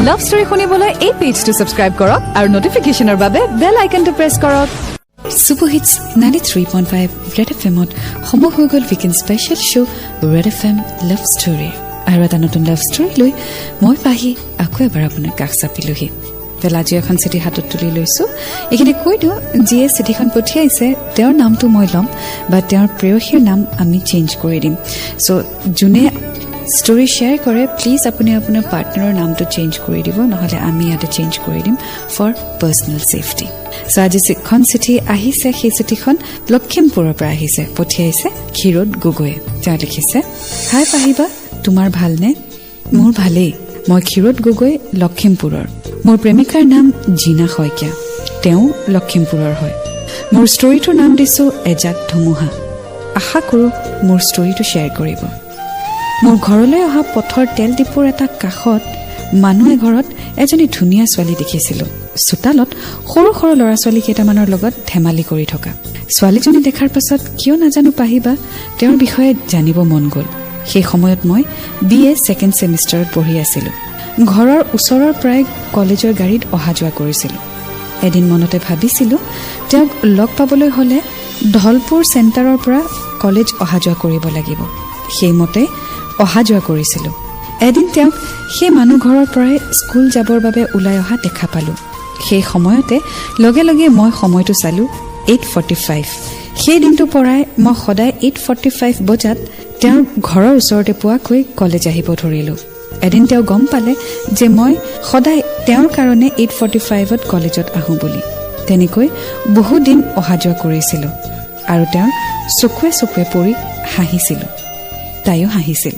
love story শুনিবলৈ এই পেজটো subscribe কৰক আৰু নটিফিকেশনৰ বাবে বেল আইকনটো প্ৰেছ কৰক Super Hits 93.5 Red FMত সময় হৈ গ'ল weekend special show' red FM love story আৰু এটা নতুন লাভ ষ্টৰী লৈ মই পাহি আকৌ এবাৰ আপোনাৰ কাষ চাপিলোহি আজি এখন চিঠি হাতত তুলি লৈছোঁ এইখিনি কৈ দিওঁ যিয়ে চিঠিখন পঠিয়াইছে তেওঁৰ নামটো মই ল'ম বা তেওঁৰ প্ৰেয়সীৰ নাম আমি চেঞ্জ কৰি দিম চ' যোনে ষ্টৰী শ্বেয়াৰ কৰে প্লিজ আপুনি আপোনাৰ পাৰ্টনাৰৰ নামটো চেঞ্জ কৰি দিব নহ'লে আমি ইয়াতে চেঞ্জ কৰি দিম ফৰ পাৰ্চনেল ছেফটি চ' আজি যিখন চিঠি আহিছে সেই চিঠিখন লখিমপুৰৰ পৰা আহিছে পঠিয়াইছে ক্ষীৰোদ গগৈয়ে তেওঁ লিখিছে হাই পাহিবা তোমাৰ ভালনে মোৰ ভালেই মই ক্ষীৰোদ গগৈ লখিমপুৰৰ মোৰ প্ৰেমিকাৰ নাম জিনা শইকীয়া তেওঁ লখিমপুৰৰ হয় মোৰ ষ্টৰীটোৰ নাম দিছোঁ এজাক ধুমুহা আশা কৰোঁ মোৰ ষ্টৰীটো শ্বেয়াৰ কৰিব মোৰ ঘৰলৈ অহা পথৰ তেল ডিপুৰ এটা কাষত মানুহ এঘৰত এজনী ধুনীয়া ছোৱালী দেখিছিলোঁ চোতালত সৰু সৰু ল'ৰা ছোৱালী কেইটামানৰ লগত ধেমালি কৰি থকা ছোৱালীজনী দেখাৰ পাছত কিয় নাজানো পাহিবা তেওঁৰ বিষয়ে জানিব মন গ'ল সেই সময়ত মই BA ছেকেণ্ড ছেমিষ্টাৰত পঢ়ি আছিলোঁ ঘৰৰ ওচৰৰ প্ৰায় কলেজৰ গাড়ীত অহা যোৱা কৰিছিলোঁ এদিন মনতে ভাবিছিলোঁ তেওঁক লগ পাবলৈ হ'লে ধলপুৰ চেণ্টাৰৰ পৰা কলেজ অহা যোৱা কৰিব লাগিব সেইমতে অহা যোৱা কৰিছিলোঁ এদিন তেওঁক সেই মানুহ ঘৰৰ পৰাই স্কুল যাবৰ বাবে ওলাই অহা দেখা পালোঁ সেই সময়তে লগে লগে মই সময়টো চালোঁ 8:45 সেই দিনটোৰ পৰাই মই সদায় 8:45 বজাত তেওঁৰ ঘৰৰ ওচৰতে পোৱাকৈ কলেজ আহিব ধৰিলোঁ এদিন তেওঁ গম পালে যে মই সদায় তেওঁৰ কাৰণে 8:45ত কলেজত আহোঁ বুলি তেনেকৈ বহুদিন অহা যোৱা কৰিছিলোঁ আৰু তেওঁৰ চকুৱে চকুৱে পৰি হাঁহিছিলোঁ তাইও হাঁহিছিল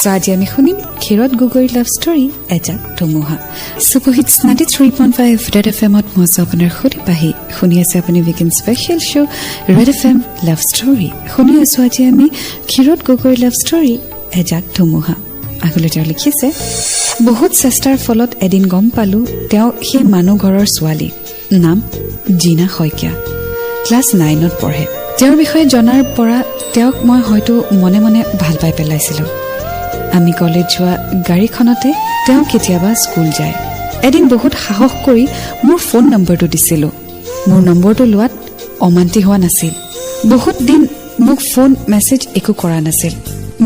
চ' আজি আমি শুনিম ক্ষীৰোদ গগৈৰ লাভ ষ্টৰী এজাক ধুমুহা Super Hits 93.5 ৰেড FMত মই আপোনাৰ সৈতে পাহি শুনি আছে আপুনি weekend special show' red FM love story শুনি আছোঁ আজি আমি ক্ষীৰোদ গগৈৰ লাভ ষ্টৰী এজাক ধুমুহা আগলৈ তেওঁ লিখিছে বহুত চেষ্টাৰ ফলত এদিন গম পালোঁ তেওঁ সেই মানুহ ঘৰৰ ছোৱালী নাম জিনা শইকীয়া ক্লাছ 9ত পঢ়ে তেওঁৰ বিষয়ে জনাৰ পৰা তেওঁক মই হয়তো মনে মনে ভাল পাই পেলাইছিলোঁ আমি কলেজ যোৱা গাড়ীখনতে তেওঁ কেতিয়াবা স্কুল যায় এদিন বহুত সাহস কৰি মোৰ ফোন নম্বৰটো দিছিলোঁ মোৰ নম্বৰটো লোৱাত অমান্তি হোৱা নাছিল বহুত দিন মোক ফোন মেছেজ একো কৰা নাছিল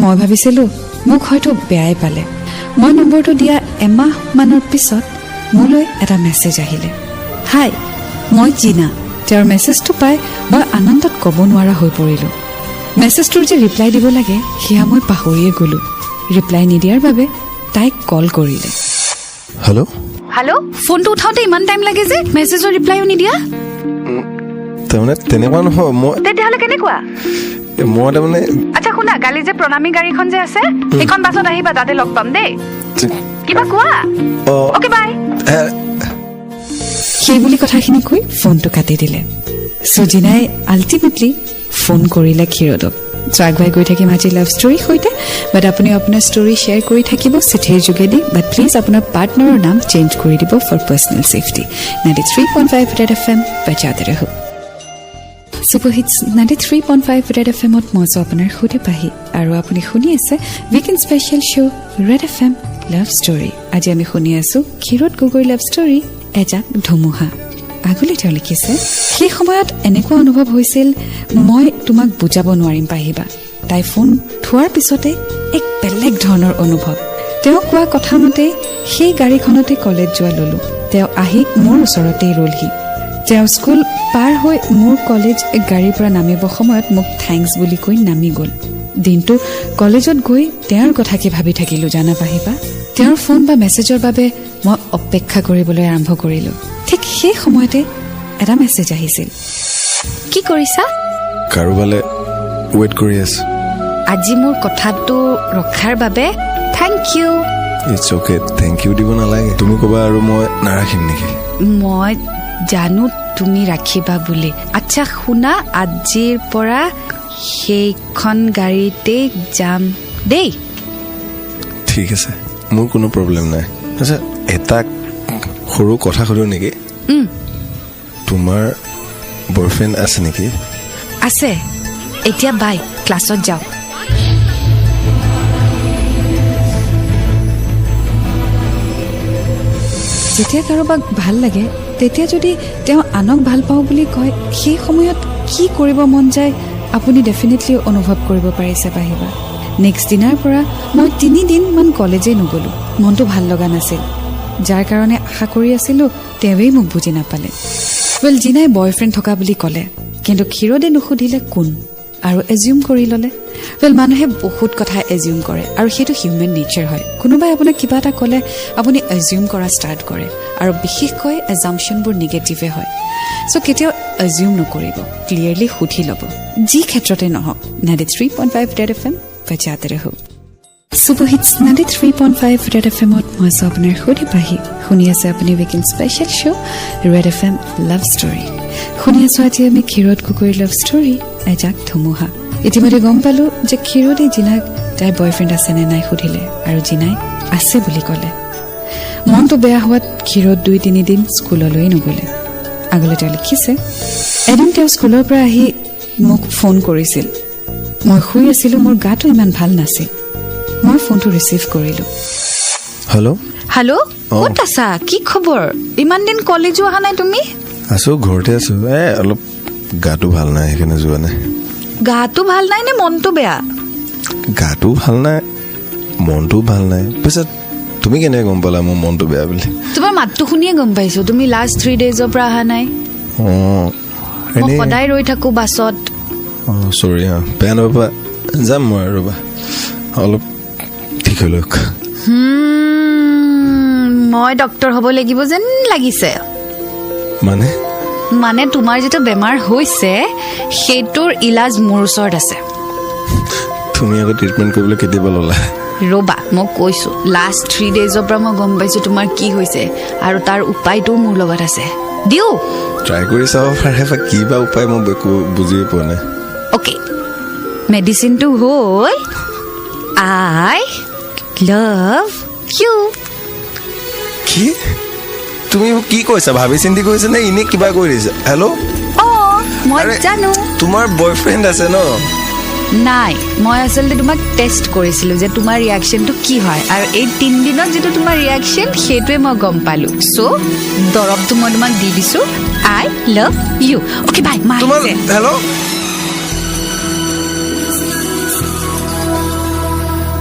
মই ভাবিছিলোঁ মোক হয়তো বেয়াই পালে মই নম্বৰটো দিয়া এমাহমানৰ পিছত মোলৈ এটা মেছেজ আহিলে হাই মই জিনা তেওঁৰ মেছেজটো পাই মই আনন্দত ক'ব নোৱাৰা হৈ পৰিলোঁ মেছেজটোৰ যে ৰিপ্লাই দিব লাগে সেয়া মই পাহৰিয়ে গ'লোঁ ৰিপ্লাই নিদিয়াৰ বাবে তাইক কল কৰিলে হেল্ল' ফোনটো উঠাওঁতে ইমান টাইম লাগে যে মেছেজৰ ৰিপ্লাইও নিদিয়া তাৰমানে তেনেকুৱা নহয় মই তেতিয়াহ'লে কেনেকুৱা তাৰমানে আচ্ছা শুনা কালি যে প্ৰণামী গাড়ীখন যে আছে সেইখন বাছত আহিবা তাতে লগ পাম দেই কিবা কোৱা অ'কে বাই সেই বুলি কথাখিনি কৈ ফোনটো কাটি দিলে সুজিনাই আল্টিমেটলি ফোন কৰিলে ক্ষীৰোদক আগুৱাই গৈ থাকিম আজি লাভ ষ্টৰীৰ সৈতে বাট আপুনি আপোনাৰ ষ্টৰী শ্বেয়াৰ কৰি থাকিব চিঠিৰ যোগেদি বাট প্লিজ আপোনাৰ পাৰ্টনাৰৰ নাম চেঞ্জ কৰি দিব for personal safety 93.5 red FM বজাতে ৰহো Super Hits 93.5 ৰেড FMত মই আপোনাৰ সৈতে পাহি আৰু আপুনি শুনি আছে weekend special show' red FM love story আজি আমি শুনি আছোঁ ক্ষীৰোদ গগৈৰ লাভ ষ্টৰী এজাক ধুমুহা আগলৈ তেওঁ লিখিছে সেই সময়ত এনেকুৱা অনুভৱ হৈছিল মই তোমাক বুজাব নোৱাৰিম পাহিবা তাই ফোন থোৱাৰ পিছতে এক বেলেগ ধৰণৰ অনুভৱ তেওঁ কোৱা কথা মতে সেই গাড়ীখনতে কলেজ যোৱা ল'লোঁ তেওঁ আহি মোৰ ওচৰতেই ৰ'লহি তেওঁ স্কুল পাৰ হৈ মোৰ কলেজ গাড়ীৰ পৰা নামিব সময়ত মোক থেংকছ বুলি কৈ নামি গ'ল দিনটো কলেজত গৈ তেওঁৰ কথাকে ভাবি থাকিলোঁ জানা পাহিবা তেওঁৰ ফোন বা মেছেজৰ বাবে মই অপেক্ষা কৰিবলৈ আৰম্ভ কৰিলোঁ ঠিক সেই সময়তে এটা মেছেজ আহিছিল কি কৰিছা কাৰোবালে ৱেইট কৰি আছো আজি মোৰ কথাটো ৰখাৰ বাবে thank you it's okay thank you দিব নালাগে তুমি ক'বা আৰু মই নাৰাখিম নেকি মই জানো তুমি ৰাখিবা বুলি আচ্ছা শুনা আজিৰ পৰা সেইখন গাড়ীতে যাম দেই ঠিক আছে মোৰ কোনো প্ৰব্লেম নাই আচ্ছা এটা সৰু কথা সুধো নেকি তোমাৰ বয়ফ্ৰেণ্ড আছে নেকি আছে এতিয়া বাই ক্লাছত যাওঁ যেতিয়া কাৰোবাক ভাল লাগে তেতিয়া যদি তেওঁ আনক ভাল পাওঁ বুলি কয় সেই সময়ত কি কৰিব মন যায় আপুনি ডেফিনেটলি অনুভৱ কৰিব পাৰিছে পাহিবা নেক্সট দিনাৰ পৰা মই 3 দিনমান কলেজে নগলো মনটো ভাল লগা নাছিল যাৰ কাৰণে আশা কৰি আছিলো তেৱেই মোক বুজি নাপালে ৱেল জিনাই বয়ফ্ৰেণ্ড থকা বুলি ক'লে কিন্তু ক্ষীৰোদে নুসুধিলে কোন আৰু এজিউম কৰি ল'লে ৱেল মানুহে বহুত কথা এজিউম কৰে আৰু সেইটো হিউমেন নেচাৰ হয় কোনোবাই আপোনাক কিবা এটা ক'লে আপুনি এজিউম কৰা ষ্টাৰ্ট কৰে আৰু বিশেষকৈ এজাম্পশ্যনবোৰ নিগেটিভে হয় চ' কেতিয়াও এজিউম নকৰিব ক্লিয়াৰলি সুধি ল'ব যি ক্ষেত্ৰতে নহওক 93.5 ৰেড এফ এম বজাতে ৰহো সুপৰহিটছ 93.5 ৰেড এফ এমত মই আছোঁ আপোনাৰ সৈতে পাহি শুনি আছে আপুনি weekend special show' red F M love story শুনি আছোঁ আজি আমি ক্ষীৰোদ গগৈৰ লাভ ষ্টৰী এজাক ধুমুহা ইতিমধ্যে গম পালোঁ যে ক্ষীৰোদে জিনাক তাইৰ বয়ফ্ৰেণ্ড আছে নে নাই সুধিলে আৰু জিনাই আছে বুলি ক'লে মনটো বেয়া হোৱাত ক্ষীৰোদ 2-3 দিন স্কুললৈ নগ'লে আগলৈ তেওঁ লিখিছে এদিন তেওঁ স্কুলৰ পৰা আহি মোক ফোন কৰিছিল মই শুই আছিলোঁ মোৰ গাটো ইমান ভাল নাছিল মই ফোনটো ৰিচিভ কৰিলোঁ হেল্ল' হেল্ল' ক'ত আছা কি খবৰ ইমান দিন কলেজো অহা নাই তুমি আছোঁ ঘৰতে আছোঁ অলপ গাটো ভাল নাই সেইকাৰণে যোৱা নাই গাটো ভাল নাই নে মনটো বেয়া গাটো ভাল নাই মনটো ভাল নাই পিছত তুমি কেনেকৈ গম পালা মোৰ মনটো বেয়া বুলি তোমাৰ মাতটো শুনিয়ে গম পাইছোঁ তুমি লাষ্ট 3 ডেজৰ পৰা অহা নাই মই সদায় ৰৈ থাকোঁ বাছত চৰি বেয়া নাপাবা যাম মই ৰ'বা অলপ ঠিক হৈ লওক মই ডক্টৰ হ'ব লাগিব যেন লাগিছে মানে তোমাৰ যিটো বেমাৰ হৈছে সেইটোৰ ইলাজ মোৰ ওচৰত আছে তুমি আকৌ ট্ৰিটমেণ্ট কৰিবলৈ কেতিয়াবা ল'লা ৰ'বা মই কৈছোঁ লাষ্ট 3 ডেজৰ পৰা মই গম পাইছোঁ তোমাৰ কি হৈছে আৰু তাৰ উপায়টো মোৰ লগত আছে দিওঁ ট্ৰাই কৰি চাব পাৰে বা কি বা উপায় মই বুজিয়ে পোৱা নাই অ'কে মেডিচিনটো হ'ল আই লাভ ইউ কি তুমি কি কৈছা ভাবি চিন্তি কৈছা নে এনেই কিবা কৰি দিছা হেল্ল' মই জানো তোমাৰ বয়ফ্ৰেণ্ড আছে ন নাই মই আচলতে তোমাক টেষ্ট কৰিছিলোঁ যে তোমাৰ ৰিয়েকশ্যনটো কি হয় আৰু এই 3 দিনত যিটো তোমাৰ ৰিয়েকশ্যন সেইটোৱে মই গম পালোঁ চ' দৰৱটো মই তোমাক দি দিছোঁ I love you okay bye মা হেল্ল'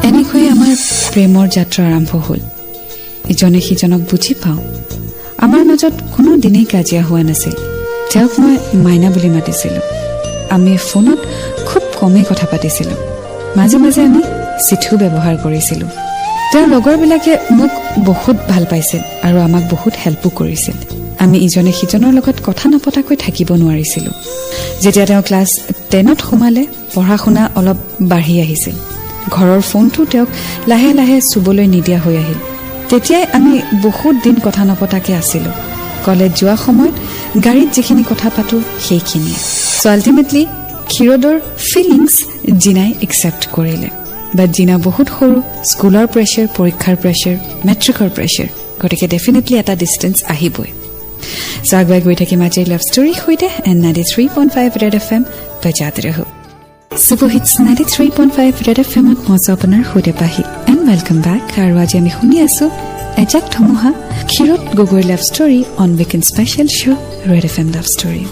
এনেকৈয়ে আমাৰ প্ৰেমৰ যাত্ৰা আৰম্ভ হ'ল ইজনে সিজনক বুজি পাওঁ আমাৰ মাজত কোনো দিনেই কাজিয়া হোৱা নাছিল তেওঁক মই মাইনা বুলি মাতিছিলোঁ আমি ফোনত খুব কমেই কথা পাতিছিলোঁ মাজে মাজে আমি চিঠিও ব্যৱহাৰ কৰিছিলোঁ তেওঁৰ লগৰবিলাকে মোক বহুত ভাল পাইছিল আৰু আমাক বহুত হেল্পো কৰিছিল আমি ইজনে সিজনৰ লগত কথা নপতাকৈ থাকিব নোৱাৰিছিলোঁ যেতিয়া তেওঁ ক্লাছ 10ত সোমালে পঢ়া শুনা অলপ বাঢ়ি আহিছিল ঘৰৰ ফোনটো তেওঁক লাহে লাহে চুবলৈ নিদিয়া হৈ আহিল তেতিয়াই আমি বহুত দিন কথা নপতাকৈ আছিলোঁ কলেজ যোৱা সময়ত গাড়ীত যিখিনি কথা পাতোঁ সেইখিনিয়ে চ' আল্টিমেটলি ক্ষীৰোদৰ ফিলিংছ জিনাই একচেপ্ট কৰিলে বাট জিনা বহুত সৰু স্কুলৰ প্ৰেছাৰ পৰীক্ষাৰ প্ৰেছাৰ মেট্ৰিকৰ প্ৰেছাৰ গতিকে ডেফিনেটলি এটা ডিষ্টেঞ্চ আহিবই চ' আগুৱাই গৈ থাকিম আজিৰ লাভ ষ্টৰীৰ সৈতে এণ্ড 93.5 ৰেড এফ এম বজাতে ৰহো সুপৰহিটছ 93.5 ৰেড এফ এমত মই আছোঁ আপোনাৰ সৈতে পাহি এণ্ড ৱেলকাম বেক আৰু আজি আমি শুনি আছোঁ এজাক ধুমুহা ক্ষীৰোদ গগৈৰ love story on weekend special show' red F M love story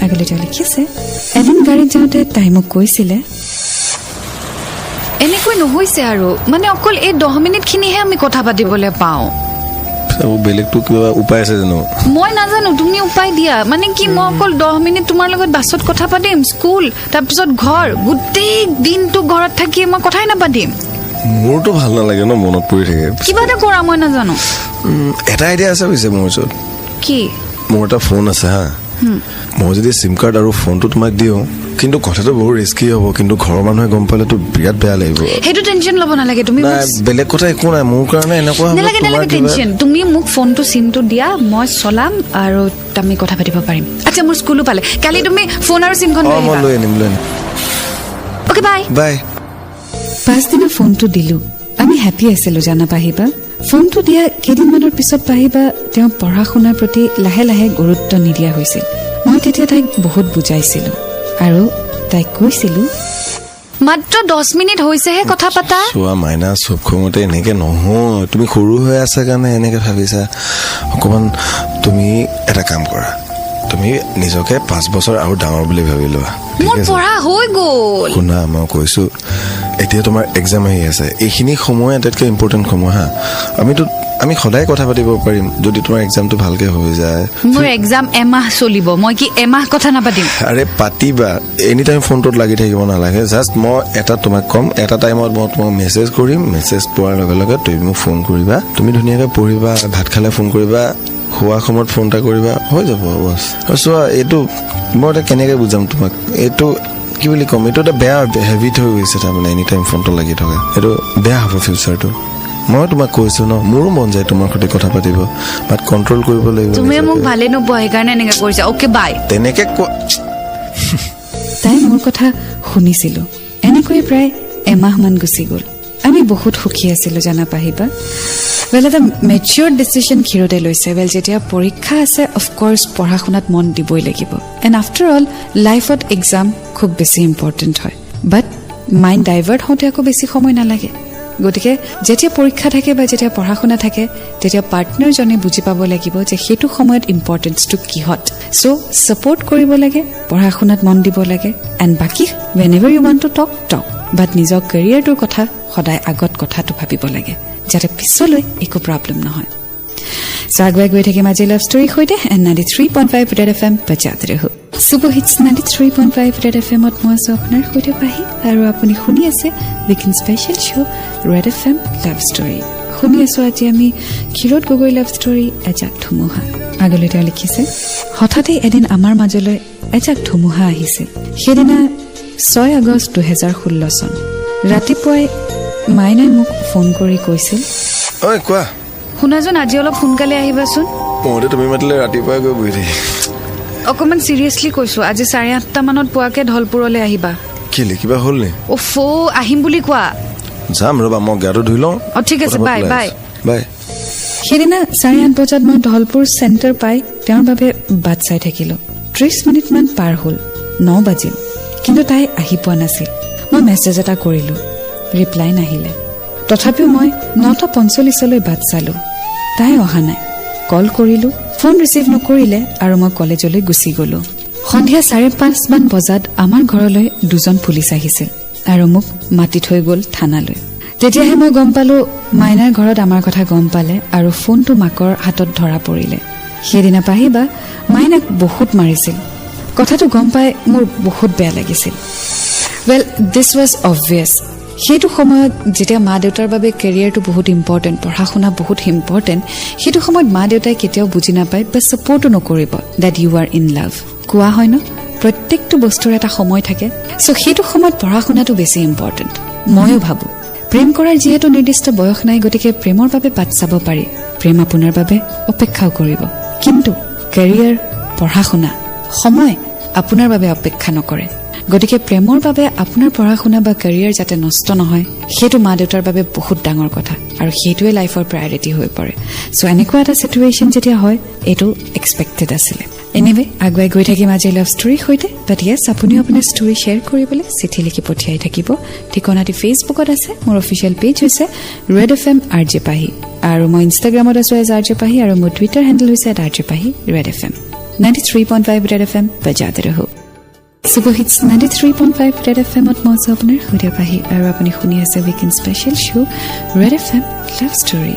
আগলৈ তেওঁ লিখিছে এদিন গাড়ীত যাওঁতে তাই মোক কৈছিলে এনেকৈ নহৈছে আৰু মানে অকল এই 10 মিনিটখিনিহে আমি কথা পাতিবলৈ পাওঁ বেলেগটো কিবা উপায় আছে জানো মই নাজানো তুমি উপায় দিয়া মানে কি মই অকল 10 মিনিট তোমাৰ লগত বাছত কথা পাতিম স্কুল তাৰপিছত ঘৰ গোটেই দিনটো ঘৰত থাকি মই কথাই নাপাতিম মোৰতো ভাল নালাগে ন মনত পৰি থাকে কিবা এটা কৰা মই নাজানো এটা আইডিয়া আছে পিছে মোৰ ওচৰত কি মোৰ এটা ফোন আছে হা মই যদি চিম কাৰ্ড আৰু ফোনটো তোমাক দিওঁ কিন্তু কথাটো বহুত ৰিস্কি হ'ব কিন্তু ঘৰৰ মানুহে গম পালেতো বিৰাট বেয়া লাগিব সেইটো টেনশ্যন ল'ব নালাগে তুমি বেলেগ কথা একো নাই মোৰ কাৰণে এনেকুৱা নালাগে টেনশ্যন তুমি মোক ফোনটো চিমটো দিয়া মই চলাম আৰু আমি কথা পাতিব পাৰিম আচ্ছা মোৰ স্কুলো পালে কালি তুমি ফোন আৰু চিমখন লৈ আনিম অ'কে বাই পাছদিনা ফোনটো দিলোঁ আমি হেপী আছিলোঁ জানা পাহিবা ফোনটো দিয়া কেইদিনমানৰ পিছত পাহিবা তেওঁ পঢ়া শুনাৰ প্ৰতি লাহে লাহে গুৰুত্ব নিদিয়া হৈছিল মই তেতিয়া তাইক বহুত বুজাইছিলোঁ আৰু তাইক কৈছিলোঁ মাত্ৰ 10 মিনিট হৈছেহে কথা পাতা চোৱা মাইনা চব খঙতে এনেকে নহয় তুমি সৰু হৈ আছা কাৰণে এনেকে ভাবিছা অকমান তুমি এটা কাম কৰা তুমি নিজকে 5 বছৰ আৰু ডাঙৰ বুলি ভাবি লোৱা মোৰ পঢ়া হৈ গ'ল শুনা মই কৈছো এতিয়া তোমাৰ এক্সাম আহি আছে এইখিনি সময় আটাইতকৈ ইম্পৰ্টেণ্ট সময় হা আমি সদায় কথা পাতিব পাৰিম যদি তোমাৰ এক্সামটো ভালকে হৈ যায় মোৰ এক্সাম এমাহ চলিব মই কি এমাহ কথা নাপাতিম আৰে পাতিবা এনি টাইম ফোনটোত লাগি থাকিব নালাগে জাষ্ট মই এটা তোমাক কম এটা টাইমত মই তোমাক মেছেজ কৰিম মেছেজ পোৱাৰ লগে লগে তুমি মোক ফোন কৰিবা তুমি ধুনীয়াকৈ পঢ়িবা ভাত খালে ফোন কৰিবা খোৱা সময়ত ফোন এটা কৰিবা হৈ যাব বছ আৰু চোৱা এইটো মই এটা কেনেকৈ বুজাম তোমাক এইটো কি বুলি ক'ম এইটো এটা বেয়া হেবিট হৈ গৈছে তাৰমানে এনি টাইম ফোনটো লাগি থকা এইটো বেয়া হ'ব ফিউচাৰটো মই তোমাক কৈছো ন মোৰো মন যায় তোমাৰ সৈতে কথা পাতিব বাট কণ্ট্ৰল কৰিব লাগিব তুমি মোক ভালে নোপোৱা সেইকাৰণে এনেকৈ কৰিছা অ'কে বাই তেনেকৈ তাই মোৰ কথা শুনিছিলো এনেকৈ প্ৰায় এমাহমান গুচি গ'ল আমি বহুত সুখী আছিলো জানা পাহিবা ৱেল এটা মেচিয়ৰ ডিচিশ্যন ক্ষীৰতে লৈছে ৱেল যেতিয়া পৰীক্ষা আছে অফক'ৰ্চ পঢ়া শুনাত মন দিবই লাগিব এণ্ড আফটাৰ অল লাইফত এক্সাম খুব বেছি ইম্পৰ্টেণ্ট হয় বাট মাইণ্ড ডাইভাৰ্ট হওঁতে আকৌ বেছি সময় নালাগে গতিকে যেতিয়া পৰীক্ষা থাকে বা যেতিয়া পঢ়া শুনা থাকে তেতিয়া পাৰ্টনাৰজনে বুজি পাব লাগিব যে সেইটো সময়ত ইম্পৰ্টেঞ্চটো কিহত চ' ছাপৰ্ট কৰিব লাগে পঢ়া শুনাত মন দিব লাগে এণ্ড বাকী whenever you want to talk but নিজৰ কেৰিয়াৰটোৰ কথা সদায় আগত কথাটো ভাবিব লাগে যাতে পিছলৈ একো প্ৰব্লেম নহয় চ' আগুৱাই গৈ থাকিম আজি লাভ ষ্টৰীৰ সৈতে এণ্ড 93.5 ৰেড FM বজাতে ৰহো সুপাৰ হিটছ 93.5 ৰেড FMত মই আছো আপোনাৰ সৈতে পাহি আৰু আপুনি শুনি আছে weekend special show' red FM love story শুনি আছো আজি আমি ক্ষীৰত গগৈ লাভ ষ্টৰী এজাক ধুমুহা আগলৈ তেওঁ লিখিছে হঠাতে এদিন আমাৰ মাজলৈ এজাক ধুমুহা আহিছিল সেইদিনা 6 আগষ্ট 2016 চন ৰাতিপুৱাই মাইনাই মোক ফোন কৰি কৈছিল ঐ কোৱা শুনাচোন আজি অলপ সোনকালে আহিবাচোন মইতো তুমি মাতিলে ৰাতিপুৱাই গৈ বহি থাকি অকমান চিৰিয়াছলি কৈছো আজি 8:30 মানত পোৱাকে ঢলপুৰলৈ আহিবা কি কিবা হ'ল নে ওফো আহিম বুলি কোৱা যাম ৰবা মই গাটো ধুই লওঁ ঠিক আছে বাই বাই বাই সেইদিনা 8:30 বজাত মই ঢলপুৰ চেণ্টাৰ পাই তেওঁৰ বাবে বাট চাই থাকিলো 30 মিনিটমান পাৰ হ'ল 9 বাজিল কিন্তু তাই আহি পোৱা নাছিল মই মেছেজ এটা কৰিলো ৰিপ্লাই নাহিলে তথাপিও মই 9:45লৈ বাট চালো তাই অহা নাই কল কৰিলো ফোন ৰিচিভ নকৰিলে আৰু মই কলেজলৈ গুচি গলো সন্ধিয়া 5:30 মান বজাত আমাৰ ঘৰলৈ দুজন পুলিচ আহিছিল আৰু মোক মাতি থৈ গ'ল থানালৈ তেতিয়াহে মই গম পালো মাইনাৰ ঘৰত আমাৰ কথা গম পালে আৰু ফোনটো মাকৰ হাতত ধৰা পৰিলে সেইদিনা পাহিবা মাইনাক বহুত মাৰিছিল কথাটো গম পাই মোৰ বহুত বেয়া লাগিছিল ৱেল দিছ ৱাজ অবভিয়াছ সেইটো সময়ত যেতিয়া মা দেউতাৰ বাবে কেৰিয়াৰটো বহুত ইম্পৰ্টেণ্ট পঢ়া শুনা বহুত ইম্পৰ্টেণ্ট সেইটো সময়ত মা দেউতাই কেতিয়াও বুজি নাপায় বা ছাপৰ্টো নকৰিব that you are in love কোৱা হয় ন প্ৰত্যেকটো বস্তুৰ এটা সময় থাকে চ' সেইটো সময়ত পঢ়া শুনাটো বেছি ইম্পৰ্টেণ্ট ময়ো ভাবোঁ প্ৰেম কৰাৰ যিহেতু নিৰ্দিষ্ট বয়স নাই গতিকে প্ৰেমৰ বাবে বাট চাব পাৰি প্ৰেম আপোনাৰ বাবে অপেক্ষাও কৰিব কিন্তু কেৰিয়াৰ পঢ়া শুনা সময় আপোনাৰ বাবে অপেক্ষা নকৰে গতিকে প্ৰেমৰ বাবে আপোনাৰ পঢ়া শুনা বা কেৰিয়াৰ যাতে নষ্ট নহয় সেইটো মা দেউতাৰ বাবে বহুত ডাঙৰ কথা আৰু সেইটোৱে লাইফৰ প্ৰায়ৰিটি হৈ পৰে চ' এনেকুৱা এটা চিটুৱেশ্যন যেতিয়া হয় এইটো এক্সপেক্টেড আছিলে এনিৱে আগুৱাই গৈ থাকিম আজি লাভ ষ্টৰীৰ সৈতে বাট য়েছ আপুনিও আপোনাৰ ষ্টৰী শ্বেয়াৰ কৰিবলৈ চিঠি লিখি পঠিয়াই থাকিব ঠিকনাটি ফেচবুকত আছে মোৰ অফিচিয়েল পেজ হৈছে ৰেড FM RJ পাহি আৰু মই ইনষ্টাগ্ৰামত আছো এজ RJ পাহি আৰু মোৰ টুইটাৰ হেণ্ডেল হৈছে RJ পাহি ৰেড FM 93.5 ৰেড FM বজাতে ৰহো সুপাৰ হিটছ 93.5 ৰেড FMত মই আছো আপোনাৰ সৈতে পাহি আৰু আপুনি শুনি আছে weekend special show' red FM love story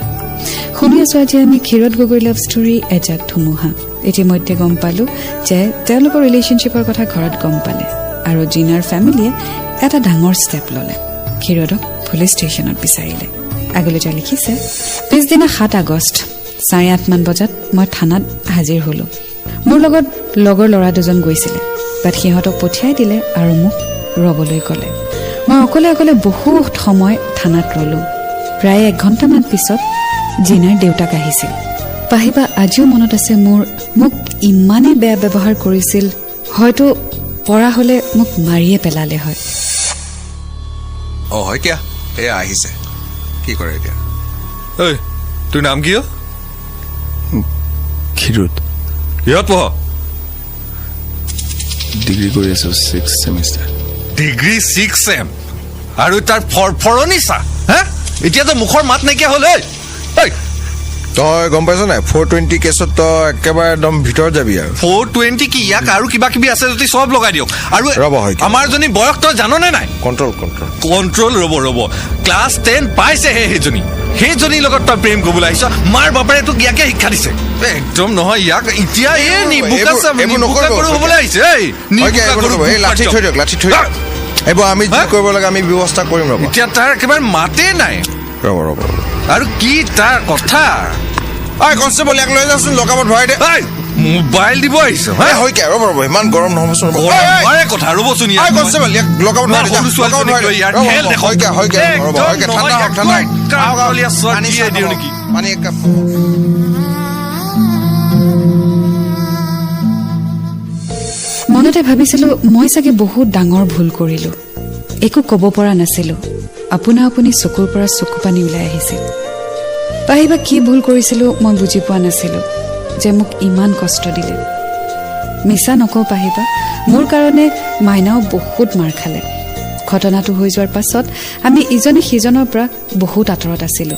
শুনি আছো আজি আমি ক্ষীৰত গগৈ লাভ ষ্টৰী এজাক ধুমুহা ইতিমধ্যে গম পালো যে তেওঁলোকৰ ৰিলেশ্যনশ্বিপৰ কথা ঘৰত গম পালে আৰু জিনাৰ ফেমিলিয়ে এটা ডাঙৰ ষ্টেপ ল'লে ক্ষীৰদক পুলিচ ষ্টেচনত বিচাৰিলে আগলৈ যা লিখিছে পিছদিনা 7 আগষ্ট 8:30 মান বজাত মই থানাত হাজিৰ হলো মোৰ লগত লগৰ ল'ৰা দুজন গৈছিলে বাট সিহঁতক পঠিয়াই দিলে আৰু মোক ৰবলৈ ক'লে মই অকলে অকলে বহুত সময় থানাত ৰলো প্ৰায় 1 ঘণ্টামান পিছত জিনাৰ দেউতাক আহিছিল পাহিবা আজিও মনত আছে মোক ইমানেই বেয়া ব্যৱহাৰ কৰিছিল হয়তো পৰা হলে মোক মাৰিয়ে পেলালে হয় হয় কিয়া এয়া আহিছে কি কৰে এতিয়া ঐ তোৰ নাম কি ক্ষীৰত কিহত পঢ় ডিগ্ৰী কৰি আছো 6th চেমিষ্টাৰ ডিগ্ৰী 6th চেম আৰু তাৰ ফৰফৰণি চা হা এতিয়া তো মুখৰ মাত নাইকিয়া হ'ল ঐ তই গম পাইছ নাই 420 কেছত তই একেবাৰে একদম ভিতৰত যাবি আৰু 420 কি ইয়াক আৰু কিবা কিবি আছে যদি সব লগাই দিয়ক আৰু আমাৰ জনী বয়স তই জাননে নাই কণ্ট্ৰল ৰ'ব ক্লাছ 10 পাইছেহে সেইজনী লগত তই প্ৰেম কৰিবলৈ আহিছ মাৰ বাপেৰে তোক ইয়াকে শিক্ষা দিছে একদম নহয় ইয়াক এতিয়া এই নিবুকা কৰো হ'বলৈ আহিছে লাঠি থৈ দিয়ক এইবোৰ আমি যি কৰিব লাগে আমি ব্যৱস্থা কৰিম ৰ'ব এতিয়া তাৰ একেবাৰে মাতেই নাই ৰ'ব আৰু কি তাৰ কথা কনষ্টেবল ইয়াক লৈ যাচোন লকাপত ভৰাই দে মোবাইল দিব আহিছ ৰ'ব ইমান গৰম নহ'বচোন কথা ৰ'বচোন কনষ্টেবল ইয়াক লকাপত ভৰাই পানী এক কাপ মনতে ভাবিছিলো মই চাগে বহুত ডাঙৰ ভুল কৰিলো একো ক'ব পৰা নাছিলো আপোনা আপুনি চকুৰ পৰা চকু পানী ওলাই আহিছিল পাহিবা কি ভুল কৰিছিলো মই বুজি পোৱা নাছিলো যে মোক ইমান কষ্ট দিলে মিছা নকওঁ পাহিবা মোৰ কাৰণে মাইনাও বহুত মাৰ খালে ঘটনাটো হৈ যোৱাৰ পাছত আমি ইজনে সিজনৰ পৰা বহুত আঁতৰত আছিলো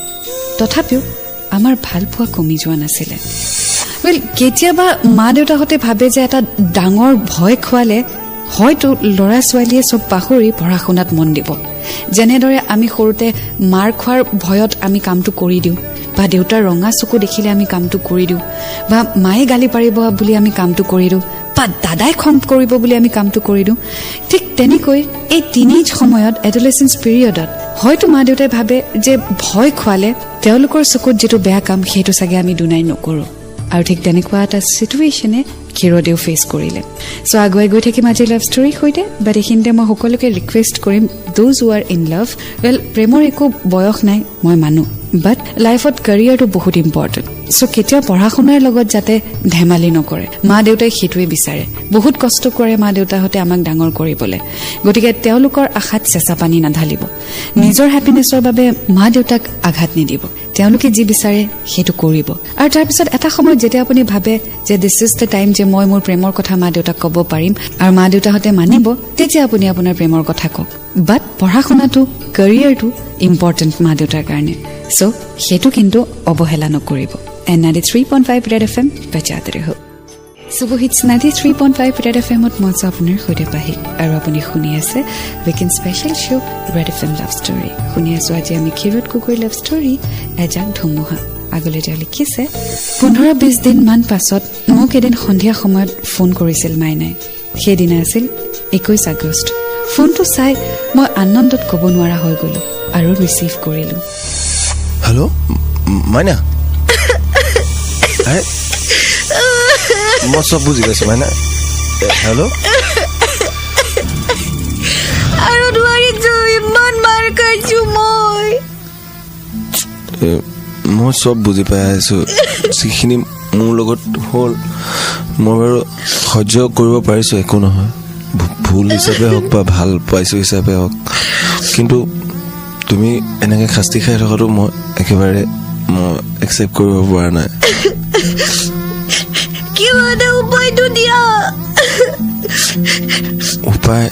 তথাপিও আমাৰ ভাল পোৱা কমি যোৱা নাছিলে কেতিয়াবা মা দেউতাহঁতে ভাবে যে এটা ডাঙৰ ভয় খোৱালে হয়তো ল'ৰা ছোৱালীয়ে চব পাহৰি পঢ়া শুনাত মন দিব যেনেদৰে আমি সৰুতে মাৰ খোৱাৰ ভয়ত আমি কামটো কৰি দিওঁ বা দেউতাৰ ৰঙা চকু দেখিলে আমি কামটো কৰি দিওঁ বা মায়ে গালি পাৰিব বুলি আমি কামটো কৰি দিওঁ বা দাদাই খং কৰিব বুলি আমি কামটো কৰি দিওঁ ঠিক তেনেকৈ এই টিনেজ সময়ত এডলেসেন্স পিৰিয়ডত হয়তো মা দেউতাই ভাবে যে ভয় খোৱালে তেওঁলোকৰ চকুত যেটো বেয়া কাম সেইটো চাগে আমি দুনাই নকৰো আৰু ঠিক তেনেকুৱা এটা সিচুৱেচনে কিৰদেও ফেস কৰিলে সো আগুৱাই গৈ থাকিম আজি লাভ ষ্টৰী হৈতে বাট এইখিনিতে মই সকলোকে ৰিকুৱেষ্ট কৰিম দোজ হু আৰ ইন লাভ প্ৰেমৰ একো বয়স নাই মই মানো বাট লাইফত কেৰিয়াৰটো বহুত ইম্পৰ্টেণ্ট সো কেতিয়া পঢ়া শুনাৰ লগত যাতে ধেমালি নকৰে মা দেউতাই সেইটোৱে বিচাৰে বহুত কষ্ট কৰে মা দেউতাহঁতে আমাক ডাঙৰ কৰিবলৈ গতিকে তেওঁলোকৰ আশাত চেঁচা পানী নাঢালিব নিজৰ হেপিনেছৰ বাবে মা দেউতাক আঘাত নিদিব তেওঁলোকে যি বিচাৰে সেইটো কৰিব আৰু তাৰ পিছত এটা সময়ত যেতিয়া আপুনি ভাবে যে দিস ইজ দ্য টাইম যে মই মোৰ প্ৰেমৰ কথা মা দেউতাক ক'ব পাৰিম আৰু মা দেউতাহঁতে মানিব তেতিয়া আপুনি আপোনাৰ প্ৰেমৰ কথা কওক বাট পঢ়া শুনাটো কেৰিয়াৰটো ইম্পৰ্টেণ্ট মা দেউতাৰ কাৰণে সো সেইটো কিন্তু অৱহেলা নকৰিব এণ্ড 93.5 ৰেড FM বজাতে ৰহ সুবহিত 93.5 ৰেড FMত মই আপোনাৰ সৈতে পাহি আৰু আপুনি শুনি আছে weekend special show' red FM love story শুনি আছো আজি আমি ক্ষীৰত কুকুৰ লাভ ষ্টৰী এজাক ধুমুহা আগলৈ তেওঁ লিখিছে 15-20 দিন মান পাছত মোক এদিন সন্ধিয়া সময়ত ফোন কৰিছিল মাইনাই সেইদিনা আছিল 21 আগষ্ট ফোনটো চাই মই আনন্দত ক'ব নোৱাৰা হৈ গ'লো আৰু ৰিচিভ কৰিলো হেল্ল' মাইনা মই চব বুজি পাইছো মাইনা হেল্ল' আৰু নোৱাৰিছো ইমান মাৰ খাইছো মই চব বুজি পাই আছো যিখিনি মোৰ লগত হ'ল মই বাৰু সহ্য কৰিব পাৰিছো একো নহয় ভুল হিচাপে হওক বা ভাল পাইছো হিচাপে হওক কিন্তু তুমি এনেকে শাস্তি খাই থকাটো মই একেবাৰে মই একচেপ্ট কৰিব পৰা নাই উপায়টো দিয়া উপায়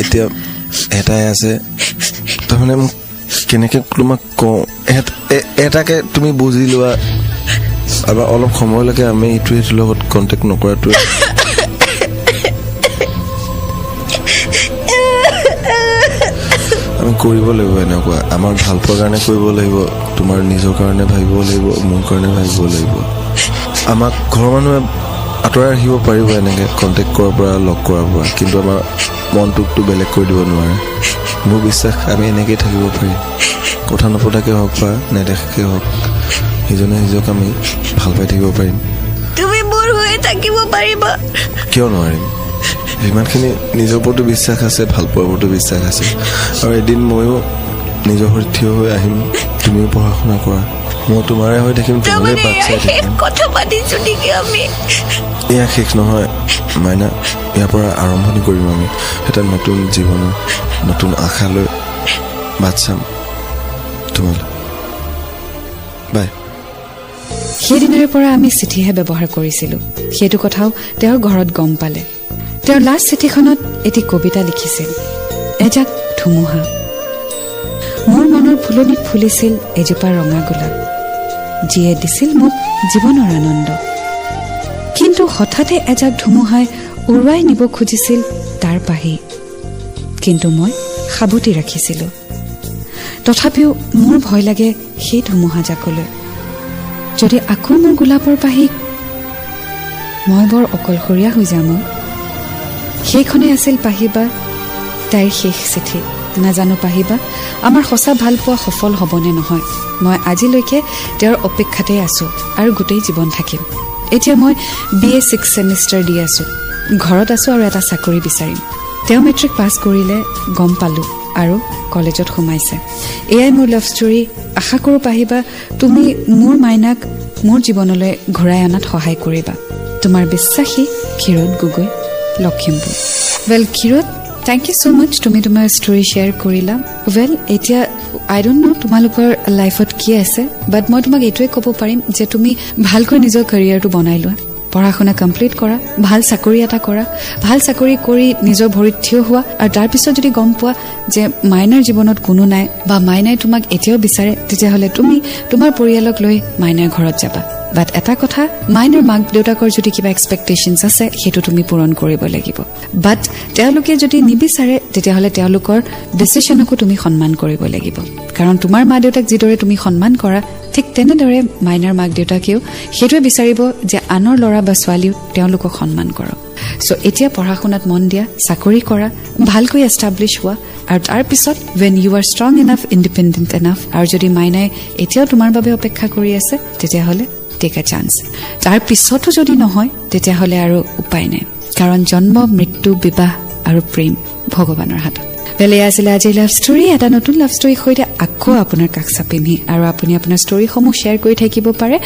এতিয়া এটাই আছে তাৰমানে মোক কেনেকে তোমাক কওঁ এটাকে তুমি বুজি লোৱা আৰু অলপ সময়লৈকে আমি ইটোৰ লগত কণ্টেক্ট নকৰাটোৱে আমি কৰিব লাগিব এনেকুৱা আমাৰ ভাল পোৱাৰ কাৰণে কৰিব লাগিব তোমাৰ নিজৰ কাৰণে ভাবিব লাগিব মোৰ কাৰণে ভাবিব লাগিব আমাক ঘৰৰ মানুহে আঁতৰাই ৰাখিব পাৰিব এনেকে কণ্টেক্ট কৰাৰ পৰা লগ কৰাৰ পৰা কিন্তু আমাৰ মনটোকতো বেলেগ কৰি দিব নোৱাৰে মোৰ বিশ্বাস আমি এনেকেই থাকিব পাৰিম কথা নপতাকে হওক বা নেদেখাকে হওক সিজনে সিজক আমি ভাল পাই থাকিব পাৰিম তুমি মোৰ হৈ থাকিব পাৰিবা কিয় নোৱাৰিম যিমানখিনি নিজৰ ওপৰতো বিশ্বাস আছে ভাল পোৱাৰ ওপৰতো বিশ্বাস আছে আৰু এদিন ময়ো নিজৰ ভৰিত থিয় হৈ আহিম তুমিও পঢ়া শুনা কৰা মই তোমাৰে হৈ থাকিম তোমাৰে বাট চাই থাকিম কথা পাতিছো নেকি আমি এয়া শেষ নহয় মাইনা ইয়াৰ পৰা আৰম্ভণি কৰিম আমি এটা নতুন জীৱনৰ নতুন আশালৈ বাট চাম তোমালৈ বাই সেইদিনাৰে পৰা আমি চিঠিহে ব্যৱহাৰ কৰিছিলো সেইটো কথাও তেওঁৰ ঘৰত গম পালে তেওঁৰ লাষ্ট চিঠিখনত এটি কবিতা লিখিছিল এজাক ধুমুহা মোৰ মনৰ ফুলনিত ফুলিছিল এজোপা ৰঙা গোলাপ যিয়ে দিছিল মোক জীৱনৰ আনন্দ কিন্তু হঠাতে এজাক ধুমুহাই উৰুৱাই নিব খুজিছিল তাৰ পাহি কিন্তু মই সাবতি ৰাখিছিলোঁ তথাপিও মোৰ ভয় লাগে সেই ধুমুহাজাকলৈ যদি আকৌ মোৰ গোলাপৰ পাহিক মই বৰ অকলশৰীয়া হৈ যাম সেইখনেই আছিল পাহিবা তাইৰ শেষ চিঠি নাজানো পাহিবা আমাৰ সঁচা ভাল পোৱা সফল হ'বনে নহয় মই আজিলৈকে তেওঁৰ অপেক্ষাতেই আছোঁ আৰু গোটেই জীৱন থাকিম এতিয়া মই BA 6 ছেমিষ্টাৰ দি আছোঁ ঘৰত আছোঁ আৰু এটা চাকৰি বিচাৰিম তেওঁ মেট্ৰিক পাছ কৰিলে গম পালোঁ আৰু কলেজত সোমাইছে এয়াই মোৰ লাভ ষ্টৰী আশা কৰোঁ পাহিবা তুমি মোৰ মাইনাক মোৰ জীৱনলৈ ঘূৰাই অনাত সহায় কৰিবা তোমাৰ বিশ্বাসী Khirod Gogoi Lakhimpur well Khirod thank you so much তুমি তোমাৰ ষ্টৰী শ্বেয়াৰ কৰিলা ৱেল এতিয়া আই ডোন্ট নো তোমালোকৰ লাইফত কি আছে বাট মই তোমাক এইটোৱে ক'ব পাৰিম যে তুমি ভালকৈ নিজৰ কেৰিয়াৰটো বনাই লোৱা পঢ়া শুনা কমপ্লিট কৰা ভাল চাকৰি এটা কৰা ভাল চাকৰি কৰি নিজৰ ভৰিত থিয় হোৱা আৰু তাৰ পিছত যদি গম পোৱা যে মাইনাৰ জীৱনত কোনো নাই বা মাইনাই তোমাক এতিয়াও বিচাৰে তেতিয়াহ'লে তুমি তোমাৰ পৰিয়ালক লৈ মাইনাৰ ঘৰত যাবা বাট এটা কথা মাইনাৰ মাক দেউতাকৰ যদি কিবা এক্সপেক্টেশনছ আছে সেইটো তুমি পূৰণ কৰিব লাগিব বাট তেওঁলোকে যদি নিবিচাৰে তেতিয়াহ'লে তেওঁলোকৰ ডিচিশ্যনকো তুমি সন্মান কৰিব লাগিব কাৰণ তোমাৰ মা দেউতাক যিদৰে তুমি সন্মান কৰা ঠিক তেনেদৰে মাইনাৰ মাক দেউতাকেও সেইটোৱে বিচাৰিব যে আনৰ ল'ৰা বা ছোৱালীও তেওঁলোকক সন্মান কৰক সো এতিয়া পঢ়া শুনাত মন দিয়া চাকৰি কৰা ভালকৈ এষ্টাব্লিছ হোৱা আৰু তাৰ পিছত when you are strong enough independent enough আৰু যদি মাইনাই এতিয়াও তোমাৰ বাবে অপেক্ষা কৰি আছে তেতিয়াহ'লে take a chance তাৰ পিছতো যদি নহয় তেতিয়াহ'লে আৰু উপায় নাই কাৰণ জন্ম মৃত্যু বিবাহ আৰু প্ৰেম ভগৱানৰ হাতত বেলে আছিল আজি লাভ ষ্টৰী এটা নতুন লাভ ষ্টৰী সৈতে আকৌ আপোনাৰ কাষ চাপিমহি আৰু আপুনি আপোনাৰ ষ্টৰীসমূহ শ্বেয়াৰ কৰি থাকিব পাৰে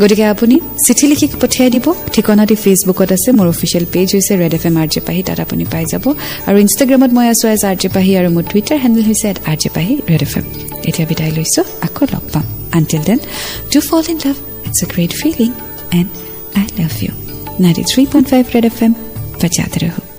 গতিকে আপুনি চিঠি লিখি পঠিয়াই দিব ঠিকনাটি ফেচবুকত আছে মোৰ অফিচিয়েল পেজ হৈছে ৰেড FM RJ Pahi তাত আপুনি পাই যাব আৰু ইনষ্টাগ্ৰামত মই আছো as RJ Pahi আৰু মোৰ টুইটাৰ হেণ্ডেল হৈছে @RJ Pahi ৰেড FM এতিয়া বিদায় লৈছো আকৌ লগ পাম until then do fall in love it's a great feeling and I love you 93.5 Red FM बजाते रहो